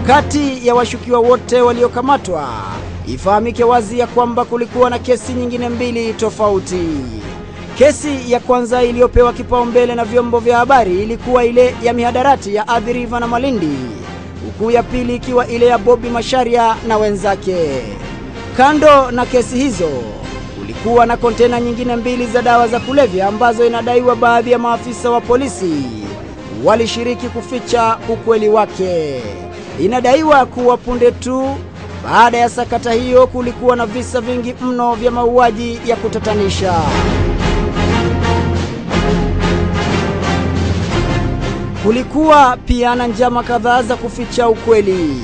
Kati ya washukiwa wote waliokamatwa, ifahamike wazi ya kwamba kulikuwa na kesi nyingine mbili tofauti. Kesi ya kwanza iliyopewa kipaumbele na vyombo vya habari ilikuwa ile ya mihadarati ya Athi River na Malindi, huku ya pili ikiwa ile ya Bobby Macharia na wenzake. Kando na kesi hizo, kulikuwa na kontena nyingine mbili za dawa za kulevya ambazo inadaiwa baadhi ya maafisa wa polisi walishiriki kuficha ukweli wake. Inadaiwa kuwa punde tu baada ya sakata hiyo kulikuwa na visa vingi mno vya mauaji ya kutatanisha. Kulikuwa pia na njama kadhaa za kuficha ukweli.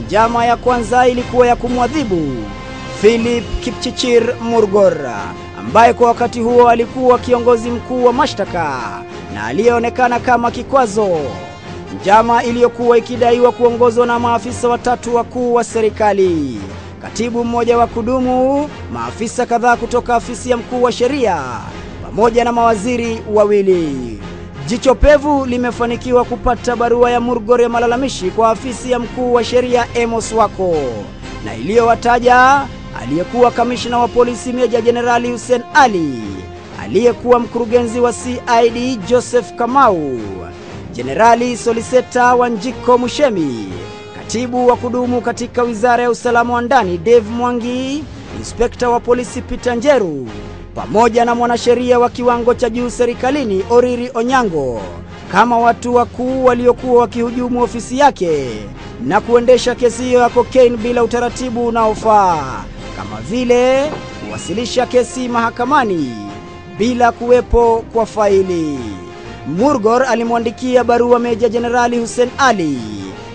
Njama ya kwanza ilikuwa ya kumwadhibu Philip Kipchirchir Murgor, ambaye kwa wakati huo alikuwa kiongozi mkuu wa mashtaka na aliyeonekana kama kikwazo. Njama iliyokuwa ikidaiwa kuongozwa na maafisa watatu wakuu wa serikali, katibu mmoja wa kudumu, maafisa kadhaa kutoka afisi ya mkuu wa sheria, pamoja na mawaziri wawili. Jicho pevu limefanikiwa kupata barua ya Murgor ya malalamishi kwa afisi ya mkuu wa sheria Amos Wako, na iliyowataja aliyekuwa kamishna wa polisi Meja Jenerali Hussein Ali, aliyekuwa mkurugenzi wa CID Joseph Kamau, Jenerali Soliseta Wanjiko Mushemi, katibu wa kudumu katika Wizara ya Usalama wa Ndani Dave Mwangi, inspekta wa polisi Peter Njeru, pamoja na mwanasheria wa kiwango cha juu serikalini Oriri Onyango, kama watu wakuu waliokuwa wakihujumu ofisi yake na kuendesha kesi hiyo ya cocaine bila utaratibu unaofaa, kama vile kuwasilisha kesi mahakamani bila kuwepo kwa faili. Murgor alimwandikia barua Meja Jenerali Hussein Ali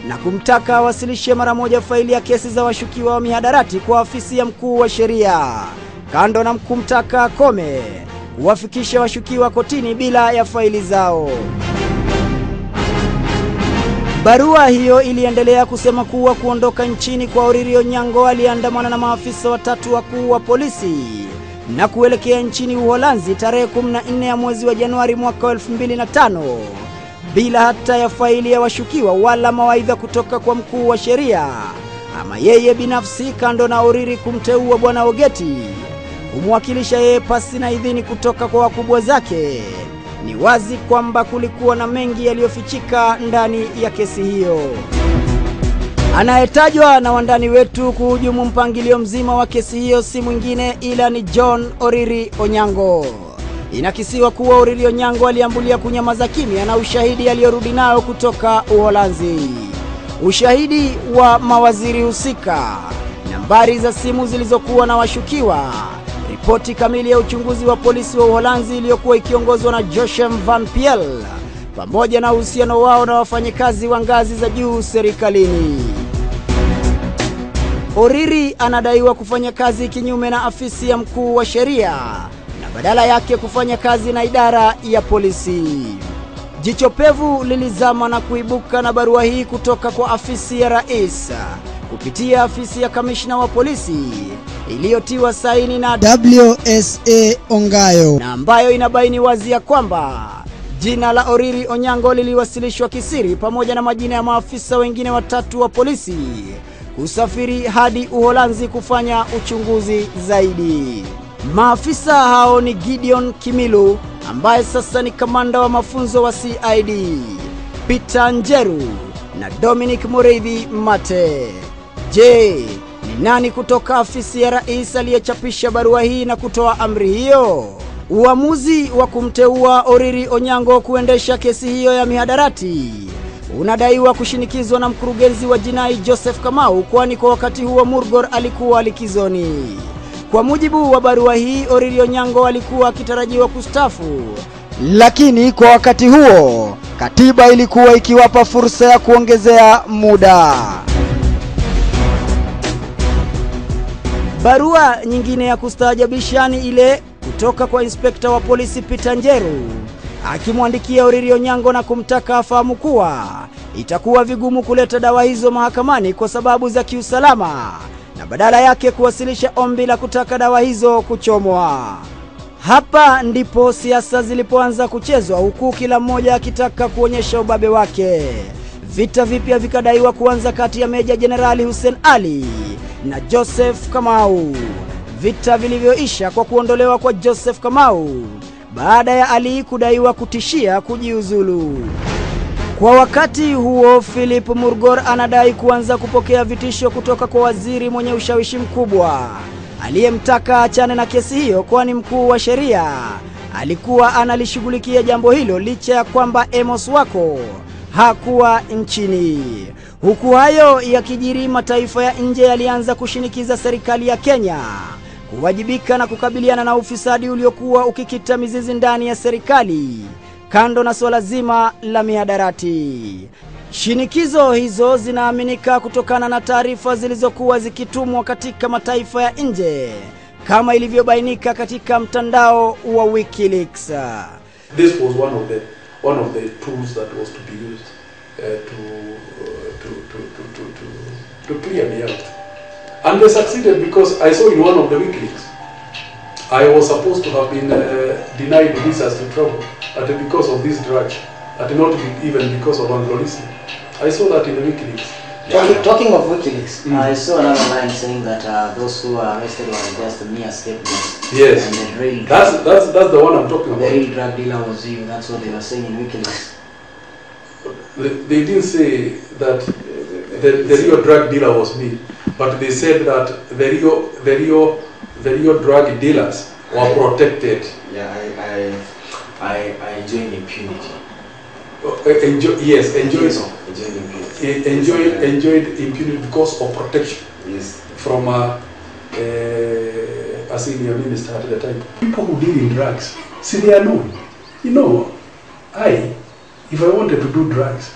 na kumtaka awasilishe mara moja faili ya kesi za washukiwa wa mihadarati kwa afisi ya mkuu wa sheria, kando na kumtaka akome kuwafikisha washukiwa kotini bila ya faili zao. Barua hiyo iliendelea kusema kuwa kuondoka nchini kwa Oriri Onyango aliandamana na maafisa watatu wakuu wa polisi na kuelekea nchini Uholanzi tarehe 14 ya mwezi wa Januari mwaka 2005 bila hata ya faili ya washukiwa wala mawaidha kutoka kwa mkuu wa sheria ama yeye binafsi, kando na Oriri kumteua bwana Ogeti kumwakilisha yeye pasi na idhini kutoka kwa wakubwa zake. Ni wazi kwamba kulikuwa na mengi yaliyofichika ndani ya kesi hiyo. Anayetajwa na wandani wetu kuhujumu mpangilio mzima wa kesi hiyo si mwingine ila ni John Oriri Onyango. Inakisiwa kuwa Oriri Onyango aliambulia kunyamaza kimya na ushahidi aliyorudi nao kutoka Uholanzi. Ushahidi wa mawaziri husika, nambari za simu zilizokuwa na washukiwa, ripoti kamili ya uchunguzi wa polisi wa Uholanzi iliyokuwa ikiongozwa na Joshem Van Piel, pamoja na uhusiano wao na wafanyakazi wa ngazi za juu serikalini. Oriri anadaiwa kufanya kazi kinyume na afisi ya mkuu wa sheria na badala yake kufanya kazi na idara ya polisi. Jicho pevu lilizama na kuibuka na barua hii kutoka kwa afisi ya rais kupitia afisi ya kamishna wa polisi iliyotiwa saini na WSA Ongayo, na ambayo inabaini wazi ya kwamba jina la Oriri Onyango liliwasilishwa kisiri pamoja na majina ya maafisa wengine watatu wa polisi kusafiri hadi Uholanzi kufanya uchunguzi zaidi. Maafisa hao ni Gideon Kimilu ambaye sasa ni kamanda wa mafunzo wa CID, Peter Njeru na Dominic Mureithi Mate. Je, ni nani kutoka afisi ya rais aliyechapisha barua hii na kutoa amri hiyo? Uamuzi wa kumteua Oriri Onyango kuendesha kesi hiyo ya mihadarati unadaiwa kushinikizwa na mkurugenzi wa jinai Joseph Kamau, kwani kwa wakati huo Murgor alikuwa likizoni. Kwa mujibu wa barua hii, Oriri Onyango alikuwa akitarajiwa kustafu, lakini kwa wakati huo katiba ilikuwa ikiwapa fursa ya kuongezea muda. Barua nyingine ya kustaajabisha ni ile kutoka kwa inspekta wa polisi Peter Njeru akimwandikia Oriri Onyango na kumtaka afahamu kuwa itakuwa vigumu kuleta dawa hizo mahakamani kwa sababu za kiusalama, na badala yake kuwasilisha ombi la kutaka dawa hizo kuchomwa. Hapa ndipo siasa zilipoanza kuchezwa, huku kila mmoja akitaka kuonyesha ubabe wake. vita vipya vikadaiwa kuanza kati ya Meja Jenerali Hussein Ali na Joseph Kamau. Vita vilivyoisha kwa kuondolewa kwa Joseph Kamau baada ya Ali kudaiwa kutishia kujiuzulu. Kwa wakati huo, Philip Murgor anadai kuanza kupokea vitisho kutoka kwa waziri mwenye ushawishi mkubwa aliyemtaka achane na kesi hiyo, kwani mkuu wa sheria alikuwa analishughulikia jambo hilo licha ya kwamba Amos Wako hakuwa nchini. Huku hayo yakijiri, mataifa ya nje yalianza kushinikiza serikali ya Kenya kuwajibika na kukabiliana na ufisadi uliokuwa ukikita mizizi ndani ya serikali, kando na swala zima la mihadarati. Shinikizo hizo zinaaminika kutokana na taarifa zilizokuwa zikitumwa katika mataifa ya nje, kama ilivyobainika katika mtandao wa WikiLeaks. This was one of the tools that was to be used to clear me out. And they succeeded, because I saw in one of the WikiLeaks, I was supposed to have been denied visas to travel because of this drug, not even because of Anglo-Listing. I saw that in the WikiLeaks. Talking of WikiLeaks, I saw another line saying that those who were arrested were just mere scapegoats. Yes, and the real that's the one I'm talking about. The real drug dealer was you. That's what they were saying in WikiLeaks. They didn't say that the real drug dealer was me, but they said that the real drug dealers were protected. Yeah, I enjoy impunity. Enjoyed impunity because of protection. Yes. From a senior minister at the time. People who deal in drugs, see, they are known. You know, if I wanted to do drugs,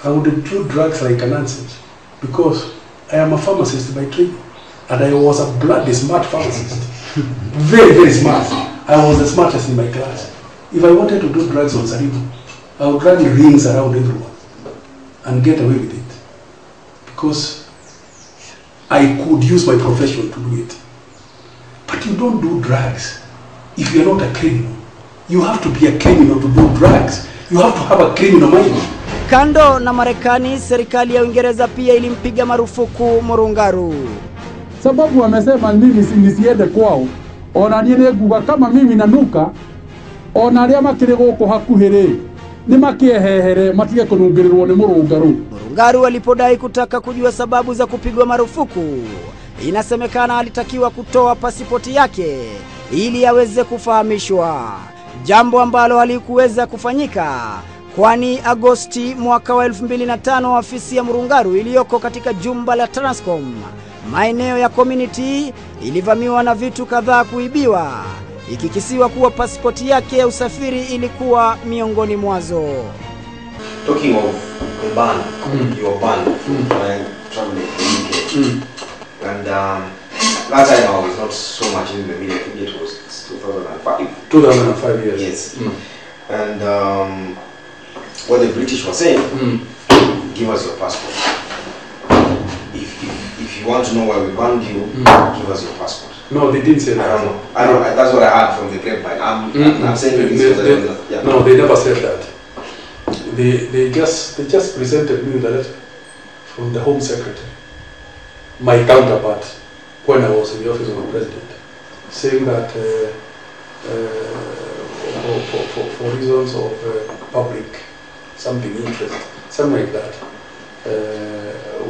I would do drugs like a nonsense, because I am a pharmacist by training, and I was a bloody smart pharmacist. Very, very smart. I was the smartest in my class. If I wanted to do drugs on Saribu, I would run rings around everyone and get away with it, because I could use my profession to do it. But you don't do drugs if you're not a criminal. You have to be a criminal to do drugs. You have to have a criminal mind. Kando na Marekani, serikali ya Uingereza pia ilimpiga marufuku Murungaru. Sababu wamesema mimi nisiende kwao. Ona niende guga kama mimi nanuka. Ona aria makire goko hakuhire. Ni makiehehere matige kunungirirwo ni Murungaru. Murungaru alipodai kutaka kujua sababu za kupigwa marufuku, inasemekana alitakiwa kutoa pasipoti yake ili aweze kufahamishwa, jambo ambalo halikuweza kufanyika, kwani Agosti mwaka wa 2005 ofisi ya Murungaru iliyoko katika jumba la Transcom maeneo ya Community ilivamiwa na vitu kadhaa kuibiwa, ikikisiwa kuwa pasipoti yake ya usafiri ilikuwa miongoni mwazo. Talking of the ban, you were banned from traveling to the UK. And last time I was not so much in the media. I think it was 2005. 2005, yes. Yes. And what the British were saying, give us your passport. If you want to know why we banned you, give us your passport. No, they didn't say that. I don't know. That's what I heard from the grapevine. I'm saying this. No, they never said that. They just presented me with a letter from the Home Secretary, my counterpart, when I was in the office of the President, saying that for reasons of public something interest, something like that,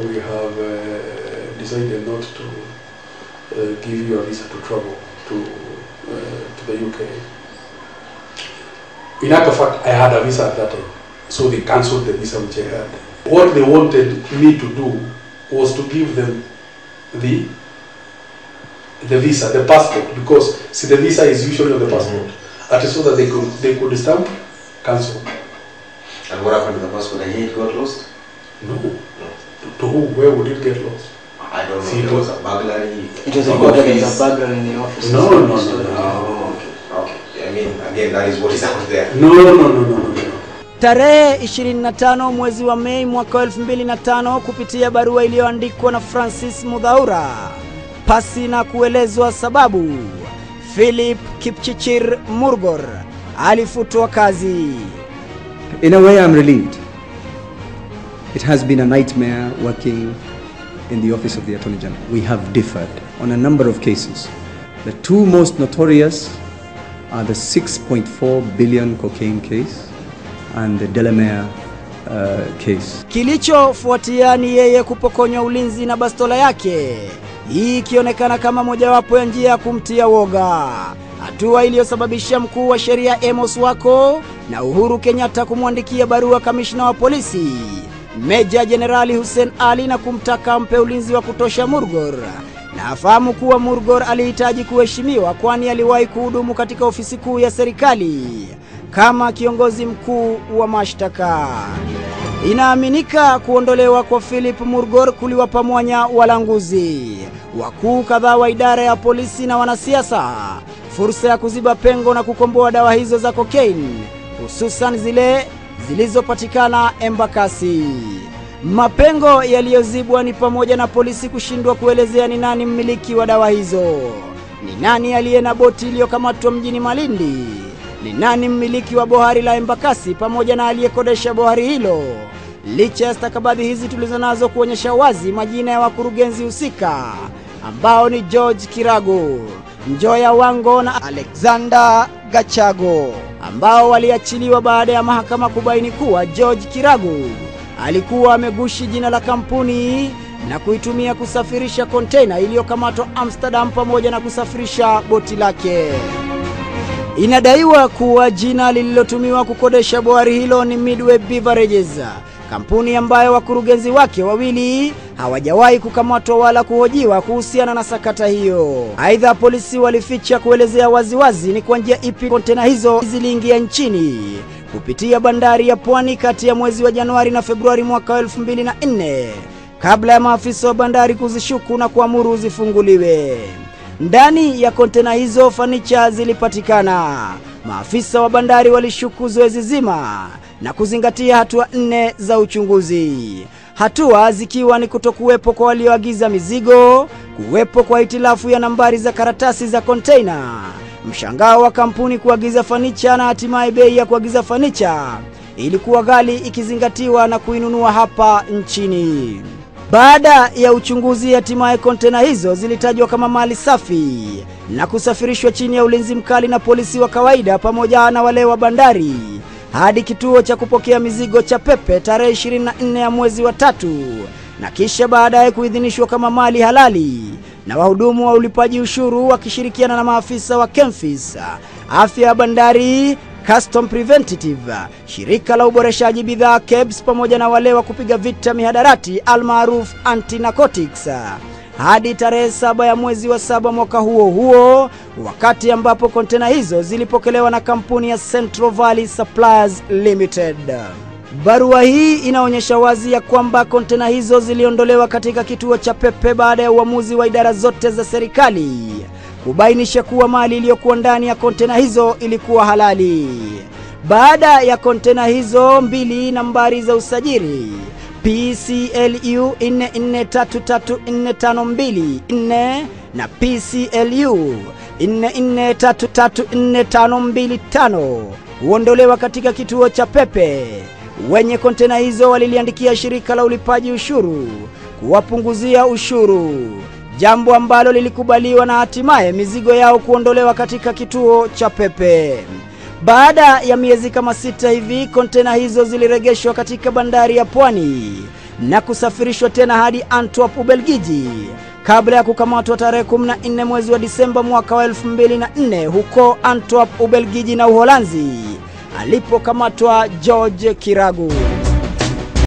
we have decided not to give you a visa to travel to the UK. In actual fact, I had a visa at that time, so they cancelled the visa which I had. What they wanted me to do was to give them the visa, the passport, because see, the visa is usually on the passport, so that they could stamp, cancel. And what happened to the passport? It got lost? No. To who? Where would it get lost? I don't know. See, it was a burglary. It was reported as a burglary in the office. No. Okay. I mean, again, that is what is out there. No. Tarehe 25 mwezi wa Mei mwaka 2005, kupitia barua iliyoandikwa na Francis Mudhaura pasi na kuelezwa sababu, Philip Kipchirchir Murgor alifutwa kazi. In a way, I'm relieved, It has been a nightmare working in the office of the Attorney General. We have differed on a number of cases. The two most notorious are the 6.4 billion cocaine case and the Delamere case. Kilichofuatia ni yeye kupokonywa ulinzi na bastola yake, hii ikionekana kama mojawapo ya njia ya kumtia woga, hatua iliyosababisha mkuu wa sheria Amos Wako na Uhuru Kenyatta kumwandikia barua kamishna wa polisi Meja Jenerali Hussein Ali na kumtaka ampe ulinzi wa kutosha Murgor, na afahamu kuwa Murgor alihitaji kuheshimiwa kwani aliwahi kuhudumu katika ofisi kuu ya serikali kama kiongozi mkuu wa mashtaka. Inaaminika kuondolewa kwa Philip Murgor kuliwapa mwanya walanguzi, wakuu kadhaa wa idara ya polisi na wanasiasa fursa ya kuziba pengo na kukomboa dawa hizo za cocaine, hususan zile zilizopatikana Embakasi. Mapengo yaliyozibwa ni pamoja na polisi kushindwa kuelezea ni nani mmiliki wa dawa hizo, ni nani aliye na boti iliyokamatwa mjini Malindi, ni nani mmiliki wa bohari la Embakasi pamoja na aliyekodesha bohari hilo. Licha ya stakabadhi hizi tulizonazo kuonyesha wazi majina ya wakurugenzi husika ambao ni George Kiragu, Njoya Wango na Alexander Gachago, ambao waliachiliwa baada ya mahakama kubaini kuwa George Kiragu alikuwa amegushi jina la kampuni na kuitumia kusafirisha container iliyokamatwa Amsterdam pamoja na kusafirisha boti lake. Inadaiwa kuwa jina lililotumiwa kukodesha bohari hilo ni Midway Beverages, kampuni ambayo wakurugenzi wake wawili hawajawahi kukamatwa wala kuhojiwa kuhusiana na sakata hiyo. Aidha, polisi walificha kuelezea waziwazi ni kwa njia ipi kontena hizo ziliingia nchini kupitia bandari ya Pwani kati ya mwezi wa Januari na Februari mwaka 2004 kabla ya maafisa wa bandari kuzishuku na kuamuru zifunguliwe. Ndani ya kontena hizo fanicha zilipatikana. Maafisa wa bandari walishuku zoezi zima na kuzingatia hatua 4 za uchunguzi. Hatua zikiwa ni kutokuwepo kwa walioagiza mizigo, kuwepo kwa hitilafu ya nambari za karatasi za container, mshangao wa kampuni kuagiza fanicha na hatimaye bei ya kuagiza fanicha ilikuwa ghali ikizingatiwa na kuinunua hapa nchini. Baada ya uchunguzi, hatimaye kontena hizo zilitajwa kama mali safi na kusafirishwa chini ya ulinzi mkali na polisi wa kawaida pamoja na wale wa bandari hadi kituo cha kupokea mizigo cha Pepe tarehe 24 ya mwezi wa 3, na kisha baadaye kuidhinishwa kama mali halali na wahudumu wa ulipaji ushuru wakishirikiana na maafisa wa Kemfis, afya ya bandari, Custom Preventative, shirika la uboreshaji bidhaa KEBS pamoja na wale wa kupiga vita mihadarati almaruf anti-narcotics hadi tarehe 7 ya mwezi wa 7 mwaka huo, wakati ambapo kontena hizo zilipokelewa na kampuni ya Central Valley Suppliers Limited. Barua hii inaonyesha wazi ya kwamba kontena hizo ziliondolewa katika kituo cha Pepe baada ya uamuzi wa idara zote za serikali kubainisha kuwa mali iliyokuwa ndani ya kontena hizo ilikuwa halali. Baada ya kontena hizo mbili nambari za usajili PCLU 44334524 na PCLU 44334525 huondolewa katika kituo cha Pepe. Wenye kontena hizo waliliandikia shirika la ulipaji ushuru kuwapunguzia ushuru, jambo ambalo lilikubaliwa na hatimaye mizigo yao kuondolewa katika kituo cha Pepe. Baada ya miezi kama 6 hivi, kontena hizo zilirejeshwa katika bandari ya Pwani na kusafirishwa tena hadi Antwerp, Ubelgiji, kabla ya kukamatwa tarehe 14 mwezi wa Disemba mwaka wa 2004 huko Antwerp, Ubelgiji na Uholanzi alipokamatwa George Kiragu.